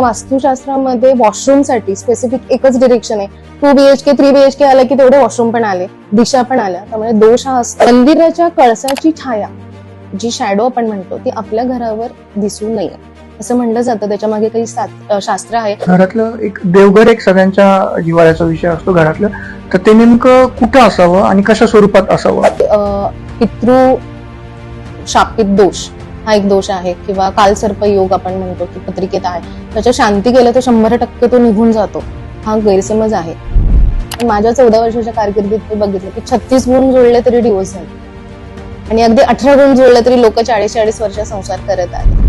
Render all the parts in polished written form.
वास्तुशास्त्रामध्ये वॉशरूमसाठी specific एकच direction आहे. 2 BHK 3 BHK आलं की तेवढे वॉशरूम पण आले, दिशा पण आल्या. त्यामुळे दोष हा असतो. मंदिराच्या कळसाची छाया, जी शॅडो आपण म्हणतो, ती आपल्या घरावर दिसू नये असं म्हणलं जातं. त्याच्या मागे काही शास्त्र आहे. घरातलं एक देवघर एक सगळ्यांच्या जिव्हाळ्याचा विषय असतो घरातलं, तर ते नेमकं कुठं असावं आणि कशा स्वरूपात असावं? पितृ शापित दोष हा एक दोष आहे, किंवा कालसर्प योग आपण म्हणतो की पत्रिकेत आहे. त्याच्या शांती केलं तर 100% तो निघून जातो, हा गैरसमज आहे. माझ्या 14 वर्षाच्या कारकिर्दीत मी बघितलं की 36 गुण जोडले तरी डिवोर्स झाले, आणि अगदी 18 गुण जोडले तरी लोक 40-40 वर्ष संसार करत आहेत.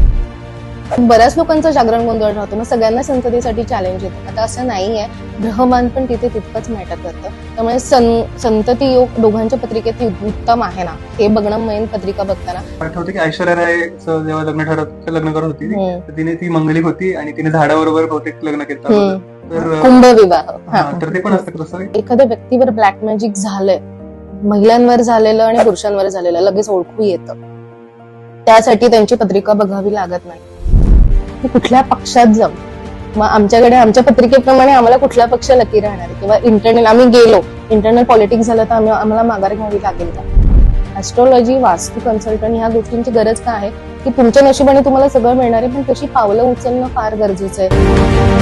बऱ्याच लोकांचा जागरण गोंधळ राहतो, मग सगळ्यांना संततीसाठी चॅलेंज येतं. आता असं नाहीये, ग्रहमान पण तिथे तितकंच मॅटर करतं. त्यामुळे संतती योग दोघांच्या पत्रिकेत उत्तम आहे ना, हे बघणं मेन पत्रिका बघताना. आठवतं की ऐश्वर्या रायचं जेव्हा लग्न करत होती, तर तिने ती मंगलिक होती आणि तिने झाडाबरोबर बहुतेक लग्न केलं. तर कुंभ विवाह, तर ते पण असतं तसं. एखाद्या व्यक्तीवर ब्लॅक मॅजिक झालंय, महिलांवर झालेलं आणि पुरुषांवर झालेलं लगेच ओळखू येतं. त्यासाठी त्यांची पत्रिका बघावी लागत नाही. कुठल्या पक्षात जाऊ, मग आमच्याकडे आमच्या पत्रिकेप्रमाणे आम्हाला कुठला पक्ष लकी राहणार, किंवा इंटरनल आम्ही गेलो, इंटरनल पॉलिटिक्स झालं तर आम्हाला माघार घ्यावी लागेल का? ऍस्ट्रॉलॉजी, वास्तू कन्सल्टंट ह्या गोष्टींची गरज का आहे की तुमच्या नशिबाने तुम्हाला सगळं मिळणार आहे, पण तशी पावलं उचलणं फार गरजेचं आहे.